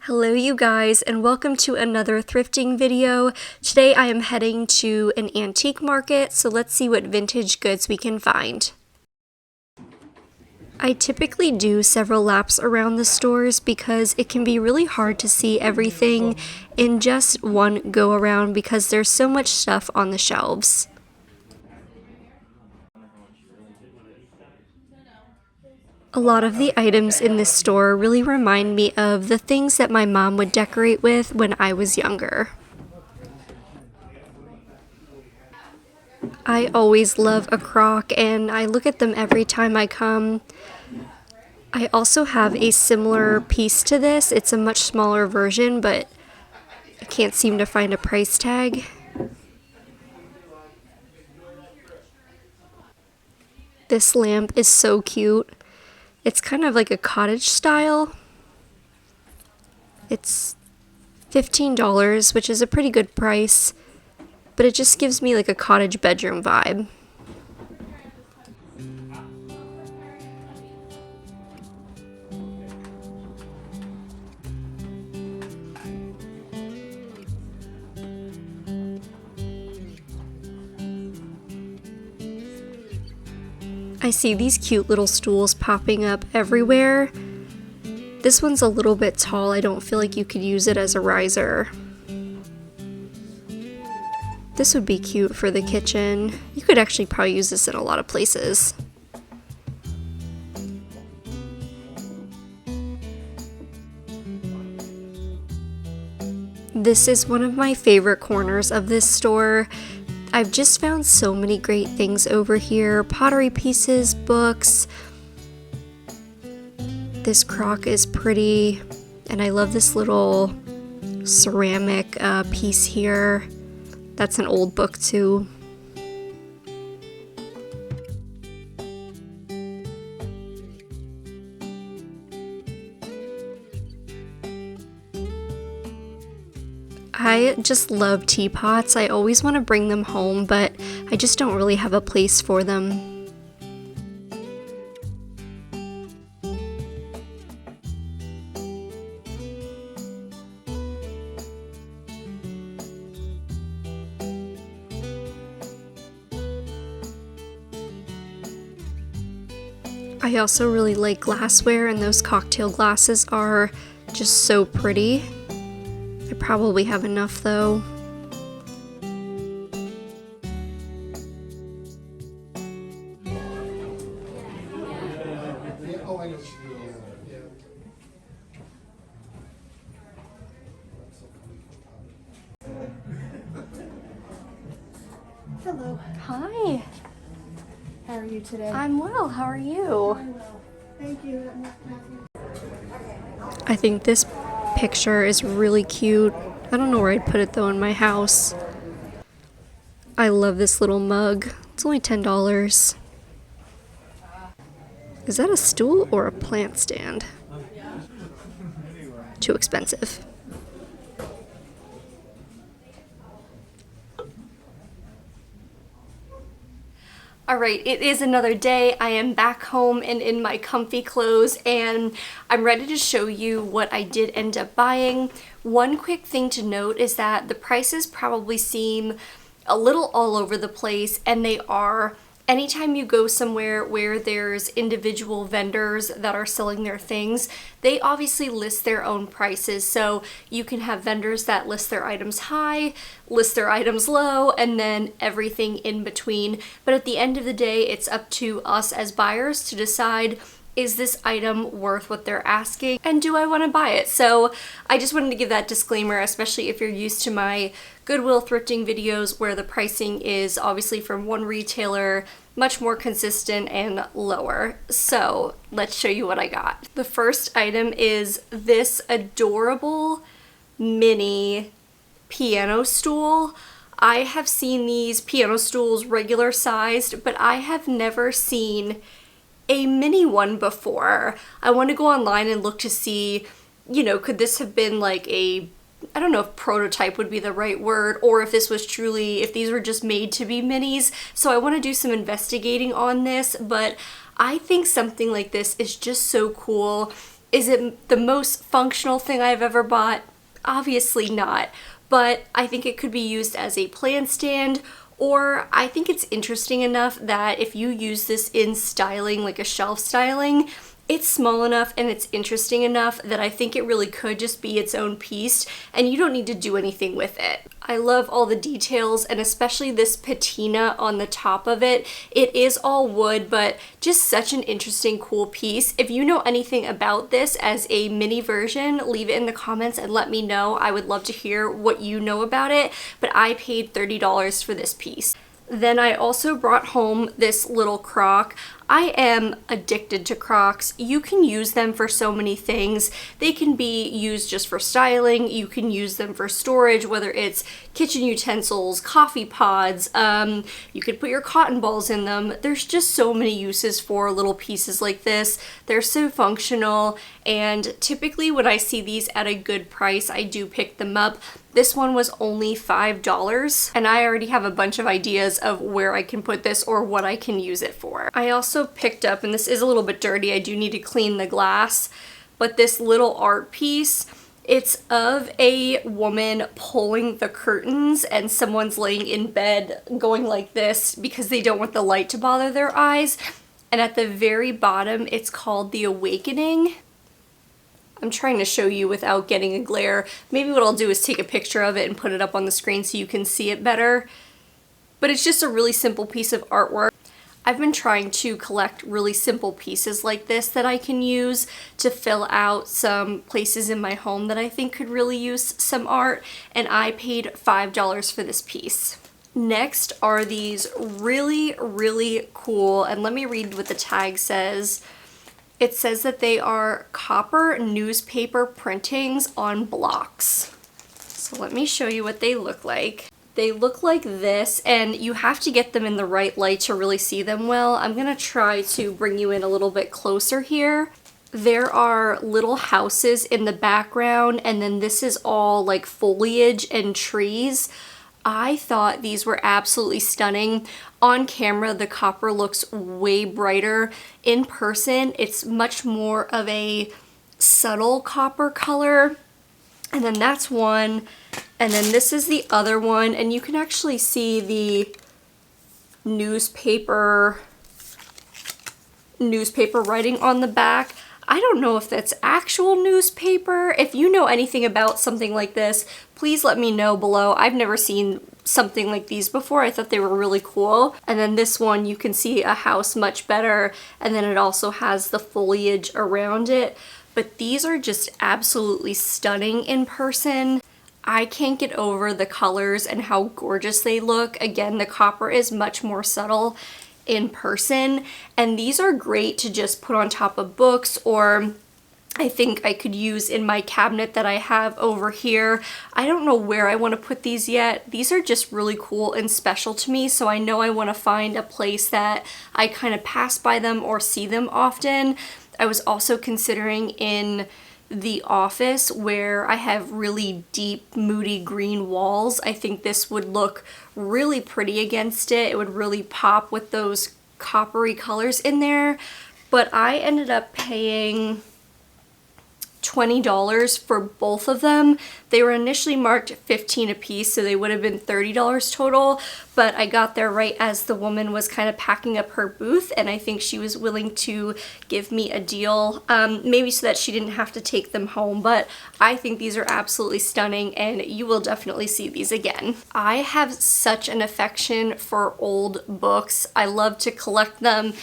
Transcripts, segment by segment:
Hello you guys, and welcome to another thrifting video. Today I am heading to an antique market, so let's see what vintage goods we can find. I typically do several laps around the stores because it can be really hard to see everything in just one go around because there's so much stuff on the shelves. A lot of the items in this store really remind me of the things that my mom would decorate with when I was younger. I always love a crock and I look at them every time I come. I also have a similar piece to this. It's a much smaller version, but I can't seem to find a price tag. This lamp is so cute. It's kind of like a cottage style. It's $15, which is a pretty good price, but it just gives me like a cottage bedroom vibe. I see these cute little stools popping up everywhere. This one's a little bit tall. I don't feel like you could use it as a riser. This would be cute for the kitchen. You could actually probably use this in a lot of places. This is one of my favorite corners of this store. I've just found so many great things over here. Pottery pieces, books. This crock is pretty, and I love this little ceramic piece here. That's an old book too. I just love teapots. I always want to bring them home, but I just don't really have a place for them. I also really like glassware, and those cocktail glasses are just so pretty. I probably have enough though. Hello. Hi. How are you today? I'm well. How are you? I'm well. Thank you. I think this picture is really cute. I don't know where I'd put it though in my house. I love this little mug. It's only $10. Is that a stool or a plant stand? Too expensive. Alright, it is another day. I am back home and in my comfy clothes, and I'm ready to show you what I did end up buying. One quick thing to note is that the prices probably seem a little all over the place, and they are. Anytime you go somewhere where there's individual vendors that are selling their things, they obviously list their own prices. So you can have vendors that list their items high, list their items low, and then everything in between. But at the end of the day, it's up to us as buyers to decide, is this item worth what they're asking, and do I want to buy it? So I just wanted to give that disclaimer, especially if you're used to my Goodwill thrifting videos where the pricing is obviously from one retailer, much more consistent and lower. So let's show you what I got. The first item is this adorable mini piano stool. I have seen these piano stools regular sized, but I have never seen a mini one before. I want to go online and look to see, you know, could this have been like a, I don't know if prototype would be the right word, or if this was truly, if these were just made to be minis. So I want to do some investigating on this, but I think something like this is just so cool. Is it the most functional thing I've ever bought? Obviously not, but I think it could be used as a plant stand, or I think it's interesting enough that if you use this in styling, like a shelf styling, it's small enough and it's interesting enough that I think it really could just be its own piece and you don't need to do anything with it. I love all the details, and especially this patina on the top of it. It is all wood, but just such an interesting, cool piece. If you know anything about this as a mini version, leave it in the comments and let me know. I would love to hear what you know about it, but I paid $30 for this piece. Then I also brought home this little crock. I am addicted to crocks. You can use them for so many things. They can be used just for styling. You can use them for storage, whether it's kitchen utensils, coffee pods. You could put your cotton balls in them. There's just so many uses for little pieces like this. They're so functional, and typically when I see these at a good price, I do pick them up. This one was only $5, and I already have a bunch of ideas of where I can put this or what I can use it for. I also picked up, and this is a little bit dirty, I do need to clean the glass, but this little art piece, it's of a woman pulling the curtains and someone's laying in bed going like this because they don't want the light to bother their eyes. And at the very bottom, it's called The Awakening. I'm trying to show you without getting a glare. Maybe what I'll do is take a picture of it and put it up on the screen so you can see it better. But it's just a really simple piece of artwork. I've been trying to collect really simple pieces like this that I can use to fill out some places in my home that I think could really use some art, and I paid $5 for this piece. Next are these really, really cool, and let me read what the tag says. It says that they are copper newspaper printings on blocks. So let me show you what they look like. They look like this, and you have to get them in the right light to really see them well. I'm gonna try to bring you in a little bit closer here. There are little houses in the background, and then this is all like foliage and trees. I thought these were absolutely stunning. On camera, the copper looks way brighter. In person, it's much more of a subtle copper color. And then that's one. And then this is the other one. And you can actually see the newspaper writing on the back. I don't know if that's actual newspaper. If you know anything about something like this, please let me know below. I've never seen something like these before. I thought they were really cool. And then this one, you can see a house much better. And then it also has the foliage around it. But these are just absolutely stunning in person. I can't get over the colors and how gorgeous they look. Again, the copper is much more subtle in person, and these are great to just put on top of books, or I think I could use in my cabinet that I have over here. I don't know where I want to put these yet. These are just really cool and special to me, so I know I want to find a place that I kind of pass by them or see them often. I was also considering in the office where I have really deep, moody green walls. I think this would look really pretty against it. It would really pop with those coppery colors in there. But I ended up paying $20 for both of them. They were initially marked $15 a piece, so they would have been $30 total, but I got there right as the woman was kind of packing up her booth, and I think she was willing to give me a deal, maybe so that she didn't have to take them home. But I think these are absolutely stunning, and you will definitely see these again. I have such an affection for old books. I love to collect them.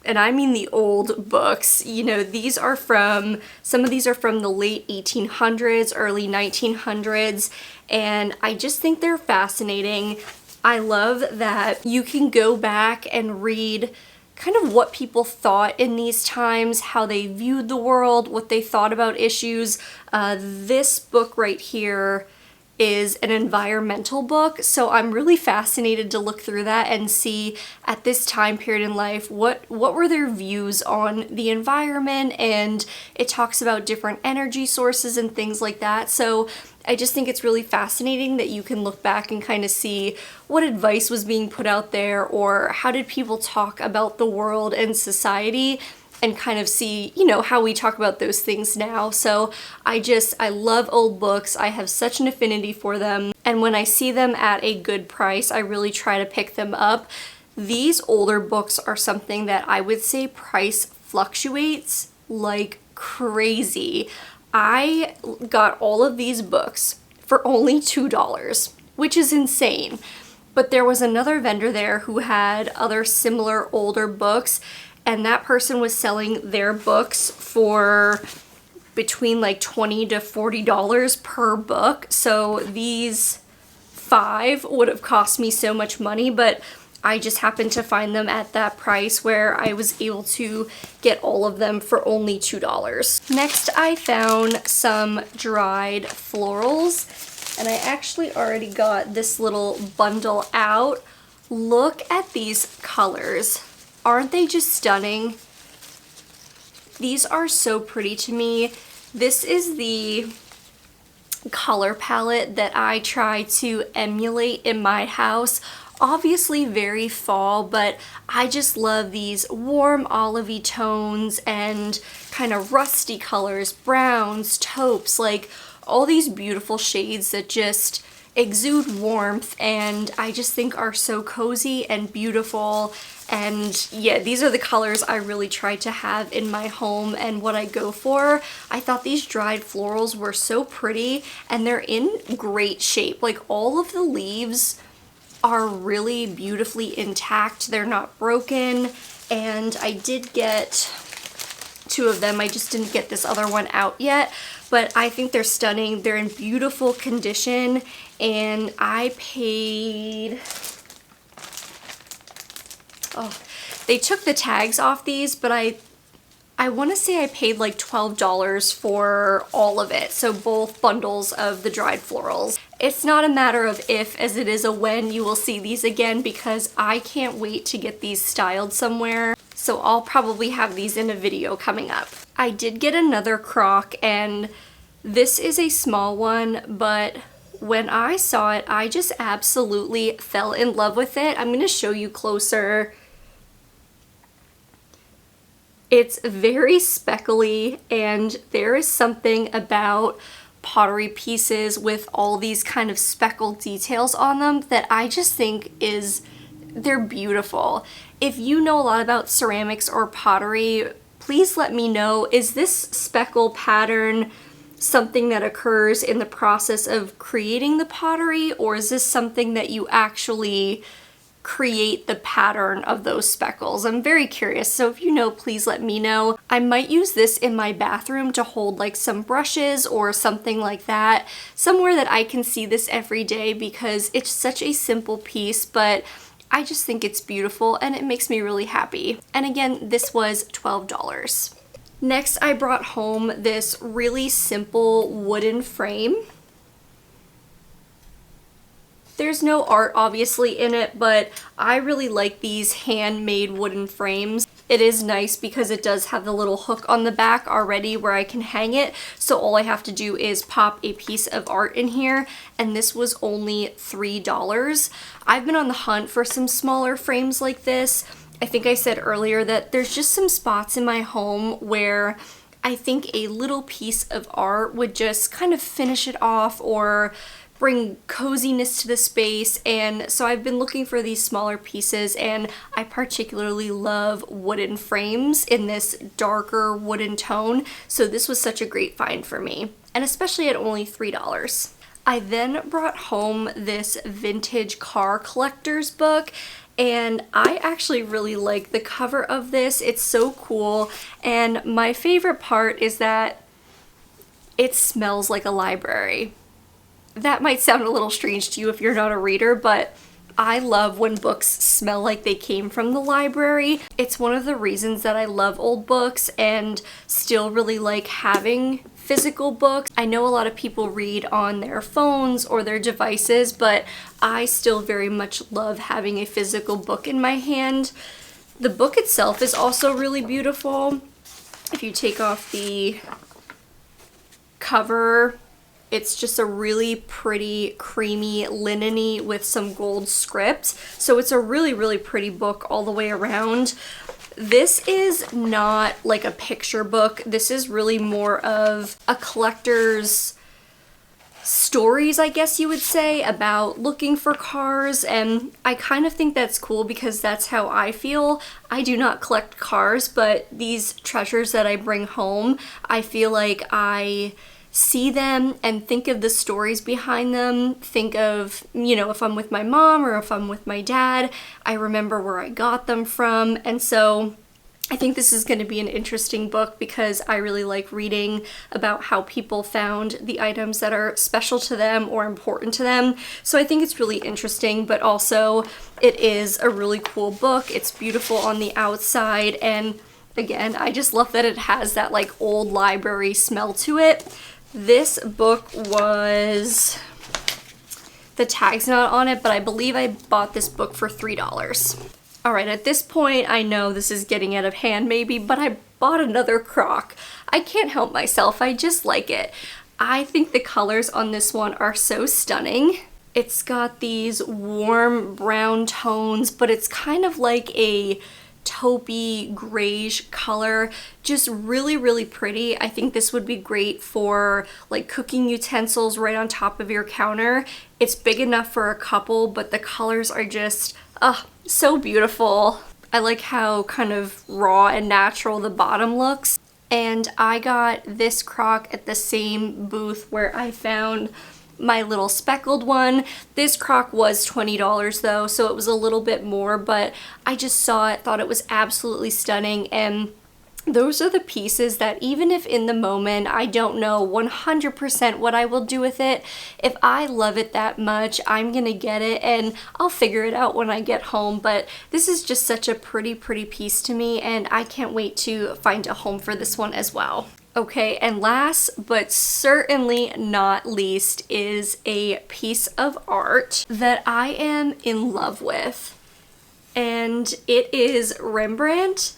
And I mean the old books. You know, these are from, some of these are from the late 1800s, early 1900s, and I just think they're fascinating. I love that you can go back and read kind of what people thought in these times, how they viewed the world, what they thought about issues. This book right here is an environmental book, so I'm really fascinated to look through that and see at this time period in life what were their views on the environment, and it talks about different energy sources and things like that. So I just think it's really fascinating that you can look back and kind of see what advice was being put out there, or how did people talk about the world and society. and kind of see, you know, how we talk about those things now. So I love old books. I have such an affinity for them. And when I see them at a good price, I really try to pick them up. These older books are something that I would say price fluctuates like crazy. I got all of these books for only $2, which is insane. But there was another vendor there who had other similar older books, and that person was selling their books for between like $20 to $40 per book. So these 5 would have cost me so much money, but I just happened to find them at that price where I was able to get all of them for only $2. Next, I found some dried florals, and I actually already got this little bundle out. Look at these colors. Aren't they just stunning? These are so pretty to me. This is the color palette that I try to emulate in my house. Obviously very fall, but I just love these warm olivey tones and kind of rusty colors, browns, taupes, like all these beautiful shades that just exude warmth and I just think are so cozy and beautiful. And yeah, these are the colors I really try to have in my home and what I go for. I thought these dried florals were so pretty and they're in great shape. Like all of the leaves are really beautifully intact. They're not broken. And I did get 2 of them. I just didn't get this other one out yet, but I think they're stunning. They're in beautiful condition and I paid, oh, they took the tags off these, but I want to say I paid like $12 for all of it, so both bundles of the dried florals. It's not a matter of if, as it is a when you will see these again, because I can't wait to get these styled somewhere, so I'll probably have these in a video coming up. I did get another crock, and this is a small one, but when I saw it, I just absolutely fell in love with it. I'm going to show you closer. It's very speckly, and there is something about pottery pieces with all these kind of speckled details on them that I just think they're beautiful. If you know a lot about ceramics or pottery, please let me know. Is this speckle pattern something that occurs in the process of creating the pottery, or is this something that you actually create the pattern of those speckles? I'm very curious, so if you know, please let me know. I might use this in my bathroom to hold like some brushes or something like that, somewhere that I can see this every day, because it's such a simple piece, but I just think it's beautiful and it makes me really happy. And again, this was $12. Next, I brought home this really simple wooden frame. There's no art obviously in it, but I really like these handmade wooden frames. It is nice because it does have the little hook on the back already where I can hang it, so all I have to do is pop a piece of art in here, and this was only $3. I've been on the hunt for some smaller frames like this. I think I said earlier that there's just some spots in my home where I think a little piece of art would just kind of finish it off or bring coziness to the space, and so I've been looking for these smaller pieces, and I particularly love wooden frames in this darker wooden tone, so this was such a great find for me, and especially at only $3. I then brought home this vintage car collector's book, and I actually really like the cover of this. It's so cool, and my favorite part is that it smells like a library. That might sound a little strange to you if you're not a reader, but I love when books smell like they came from the library. It's one of the reasons that I love old books and still really like having physical books. I know a lot of people read on their phones or their devices, but I still very much love having a physical book in my hand. The book itself is also really beautiful. If you take off the cover, it's just a really pretty, creamy, linen-y with some gold script. So it's a really, really pretty book all the way around. This is not like a picture book. This is really more of a collector's stories, I guess you would say, about looking for cars, and I kind of think that's cool because that's how I feel. I do not collect cars, but these treasures that I bring home, I feel like I see them and think of the stories behind them, think of, you know, if I'm with my mom or if I'm with my dad, I remember where I got them from. And so I think this is going to be an interesting book because I really like reading about how people found the items that are special to them or important to them. So I think it's really interesting, but also it is a really cool book. It's beautiful on the outside, and again, I just love that it has that like old library smell to it. This book was, the tag's not on it, but I believe I bought this book for $3. All right, at this point, I know this is getting out of hand maybe, but I bought another crock. I can't help myself, I just like it. I think the colors on this one are so stunning. It's got these warm brown tones, but it's kind of like a taupey grayish color, just really, really pretty. I think this would be great for like cooking utensils right on top of your counter. It's big enough for a couple, but the colors are just, so beautiful. I like how kind of raw and natural the bottom looks. And I got this crock at the same booth where I found my little speckled one. This crock was $20 though, so it was a little bit more, but I just saw it, thought it was absolutely stunning, and those are the pieces that even if in the moment I don't know 100% what I will do with it, if I love it that much, I'm gonna get it and I'll figure it out when I get home. But this is just such a pretty, pretty piece to me, and I can't wait to find a home for this one as well. Okay, and last but certainly not least is a piece of art that I am in love with, and it is Rembrandt.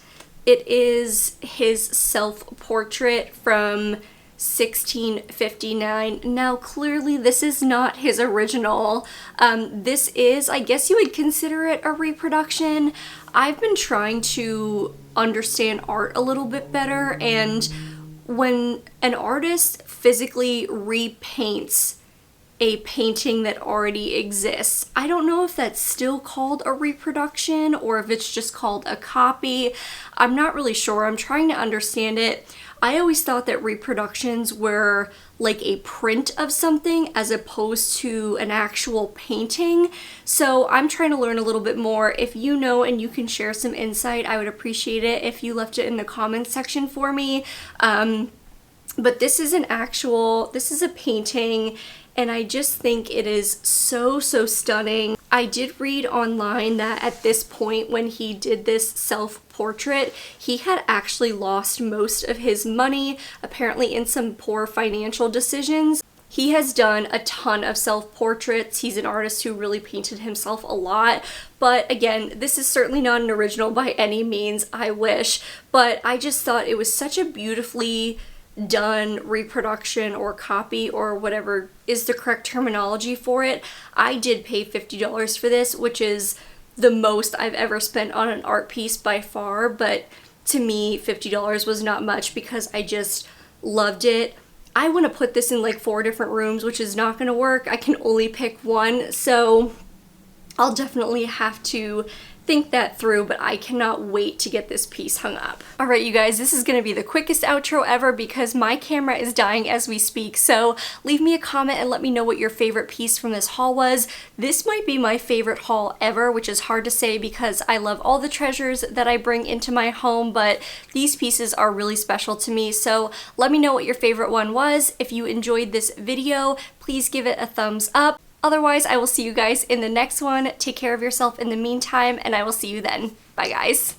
It is his self-portrait from 1659. Now, clearly this is not his original. This is, I guess you would consider it a reproduction. I've been trying to understand art a little bit better, and when an artist physically repaints a painting that already exists, I don't know if that's still called a reproduction or if it's just called a copy. I'm not really sure. I'm trying to understand it. I always thought that reproductions were like a print of something as opposed to an actual painting. So I'm trying to learn a little bit more. If you know and you can share some insight, I would appreciate it if you left it in the comments section for me. But this is this is a painting, and I just think it is so, so stunning. I did read online that at this point when he did this self-portrait, he had actually lost most of his money, apparently in some poor financial decisions. He has done a ton of self-portraits. He's an artist who really painted himself a lot. But again, this is certainly not an original by any means, I wish. But I just thought it was such a beautifully done reproduction or copy or whatever is the correct terminology for it. I did pay $50 for this, which is the most I've ever spent on an art piece by far, but to me $50 was not much because I just loved it. I want to put this in like 4 different rooms, which is not going to work. I can only pick one, so I'll definitely have to think that through, but I cannot wait to get this piece hung up. All right, you guys, this is gonna be the quickest outro ever because my camera is dying as we speak, so leave me a comment and let me know what your favorite piece from this haul was. This might be my favorite haul ever, which is hard to say because I love all the treasures that I bring into my home, but these pieces are really special to me, so let me know what your favorite one was. If you enjoyed this video, please give it a thumbs up. Otherwise, I will see you guys in the next one. Take care of yourself in the meantime, and I will see you then. Bye, guys.